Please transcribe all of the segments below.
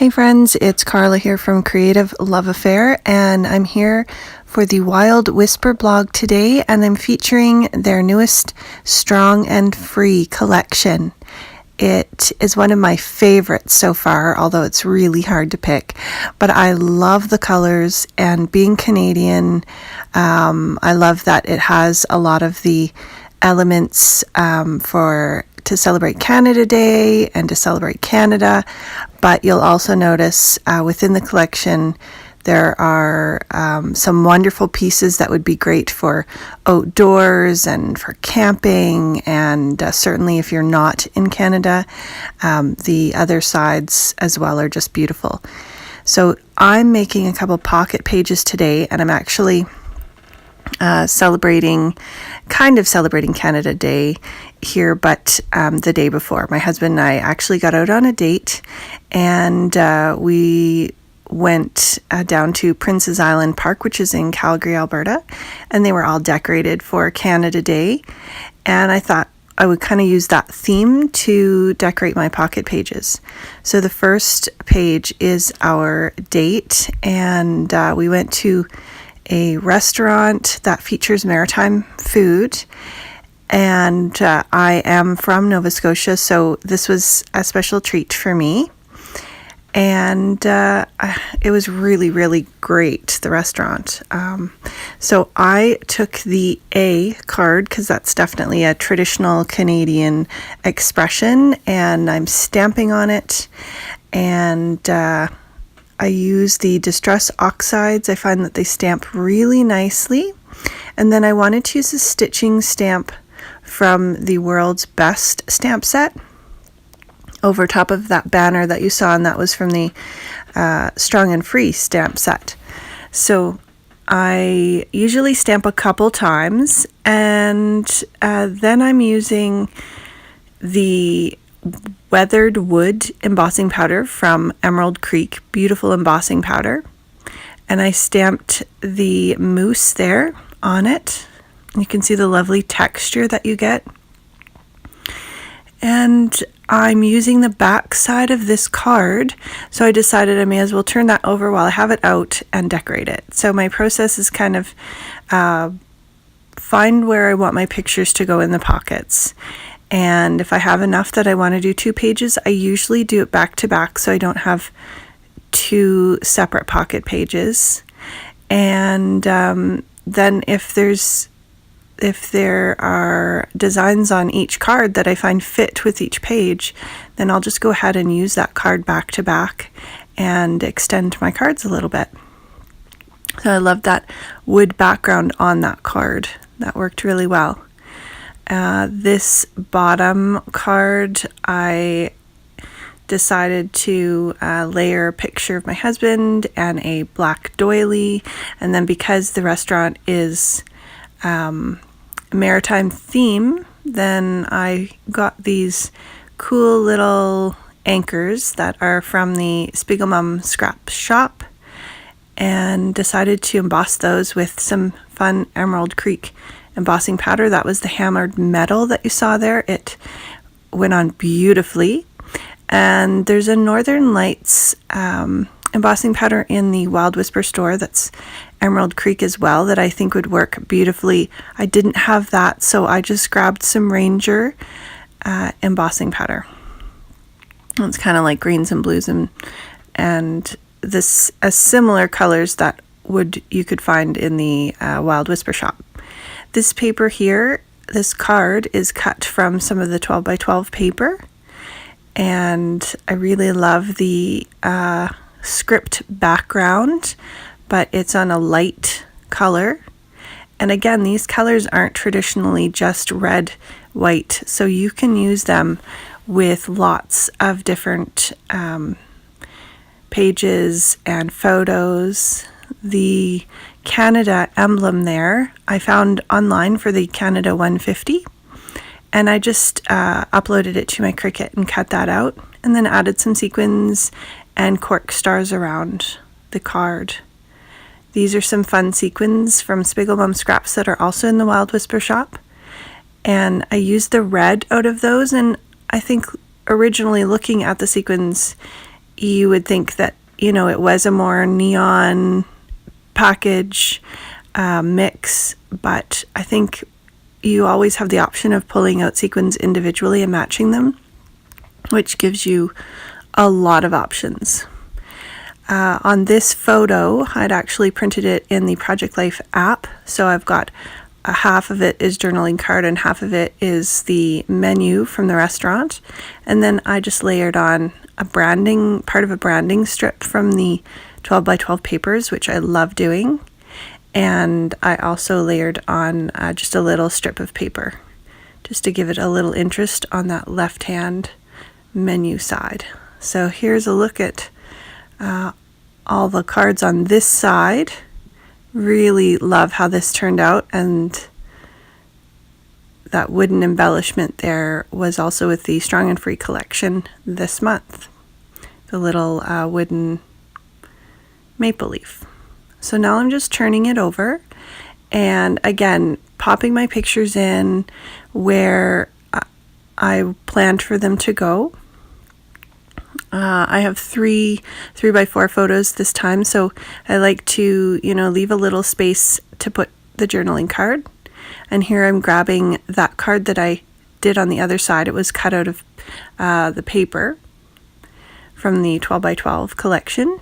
Hey friends, it's Carla here from Creative Love Affair, and I'm here for the Wild Whisper blog today, and I'm featuring their newest Strong and Free collection. It is one of my favorites so far, although it's really hard to pick, but I love the colors, and being Canadian, I love that it has a lot of the elements to celebrate Canada Day and to celebrate Canada, but you'll also notice within the collection there are some wonderful pieces that would be great for outdoors and for camping, and certainly if you're not in Canada, the other sides as well are just beautiful. So I'm making a couple pocket pages today, and I'm actually celebrating Canada Day here, but the day before. My husband and I actually got out on a date, and we went down to Prince's Island Park, which is in Calgary, Alberta, and they were all decorated for Canada Day, and I thought I would kind of use that theme to decorate my pocket pages. So the first page is our date, and we went to a restaurant that features maritime food, and I am from Nova Scotia, so this was a special treat for me, and it was really, really great, the restaurant. So I took the A card, because that's definitely a traditional Canadian expression, and I'm stamping on it, and I use the Distress Oxides. I find that they stamp really nicely. And then I wanted to use a stitching stamp from the World's Best stamp set over top of that banner that you saw, and that was from the Strong and Free stamp set. So I usually stamp a couple times, and then I'm using the Weathered Wood embossing powder from Emerald Creek, beautiful embossing powder, and I stamped the moose there on it. You can see the lovely texture that you get, and I'm using the back side of this card, so I decided I may as well turn that over while I have it out and decorate it. So my process is kind of find where I want my pictures to go in the pockets. And if I have enough that I want to do 2 pages, I usually do it back to back so I don't have 2 separate pocket pages. And then if there are designs on each card that I find fit with each page, then I'll just go ahead and use that card back to back and extend my cards a little bit. So I love that wood background on that card. That worked really well. This bottom card, I decided to layer a picture of my husband and a black doily, and then because the restaurant is maritime theme, then I got these cool little anchors that are from the Spiegelmum scrap shop, and decided to emboss those with some fun Emerald Creek embossing powder. That was the hammered metal that you saw there. It went on beautifully. And there's a Northern Lights embossing powder in the Wild Whisper store that's Emerald Creek as well, that I think would work beautifully. I didn't have that, so I just grabbed some Ranger embossing powder. It's kind of like greens and blues and this similar colors that you could find in the Wild Whisper shop. This paper here, this card, is cut from some of the 12 by 12 paper, and I really love the script background, but it's on a light color. And again, these colors aren't traditionally just red, white, so you can use them with lots of different pages and photos. The Canada emblem there I found online for the Canada 150, and I just uploaded it to my Cricut and cut that out, and then added some sequins and cork stars around the card. These are some fun sequins from Spiegelmum scraps that are also in the Wild Whisper shop, and I used the red out of those, and I think originally looking at the sequins, you would think that, it was a more neon package mix, but I think you always have the option of pulling out sequins individually and matching them, which gives you a lot of options. On this photo, I'd actually printed it in the Project Life app, so I've got half of it is journaling card and half of it is the menu from the restaurant, and then I just layered on part of a branding strip from the 12 by 12 papers, which I love doing, and I also layered on just a little strip of paper just to give it a little interest on that left hand menu side. So here's a look at all the cards on this side. Really love how this turned out, and that wooden embellishment there was also with the Strong and Free collection this month, the little wooden maple leaf. So now I'm just turning it over, and again popping my pictures in where I planned for them to go. I have 3x4 photos this time, so I like to, leave a little space to put the journaling card. And here I'm grabbing that card that I did on the other side. It was cut out of the paper from the 12 by 12 collection,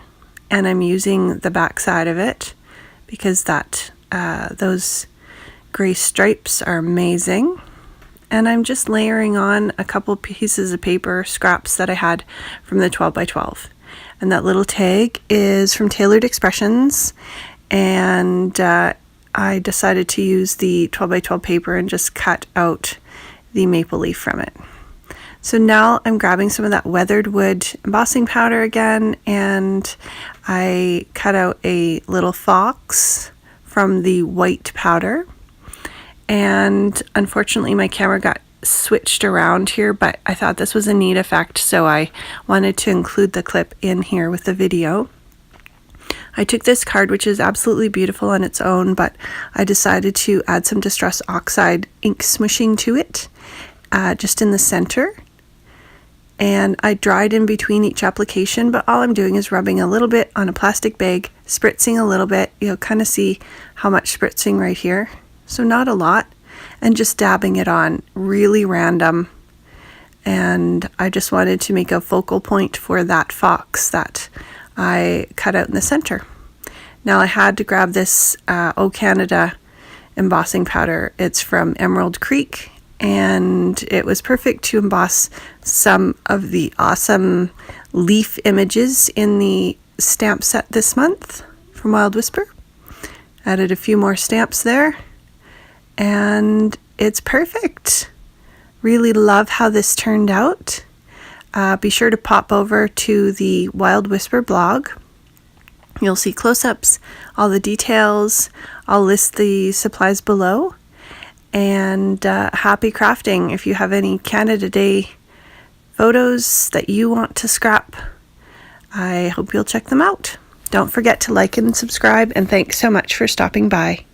and I'm using the back side of it because those gray stripes are amazing. And I'm just layering on a couple pieces of paper, scraps that I had from the 12 by 12. And that little tag is from Tailored Expressions. And I decided to use the 12 by 12 paper and just cut out the maple leaf from it. So now I'm grabbing some of that weathered wood embossing powder again, and I cut out a little fox from the white powder. And unfortunately my camera got switched around here, but I thought this was a neat effect, so I wanted to include the clip in here with the video. I took this card, which is absolutely beautiful on its own, but I decided to add some Distress Oxide ink smooshing to it, just in the center. And I dried in between each application, but all I'm doing is rubbing a little bit on a plastic bag, spritzing a little bit. You'll kind of see how much spritzing right here. So not a lot, and just dabbing it on, really random. And I just wanted to make a focal point for that fox that I cut out in the center. Now I had to grab this O Canada embossing powder. It's from Emerald Creek, and it was perfect to emboss some of the awesome leaf images in the stamp set this month from Wild Whisper. Added a few more stamps there, and it's perfect. Really love how this turned out. Be sure to pop over to the Wild Whisper blog. You'll see close-ups, all the details. I'll list the supplies below. And happy crafting. If you have any Canada Day photos that you want to scrap, I hope you'll check them out. Don't forget to like and subscribe, and thanks so much for stopping by.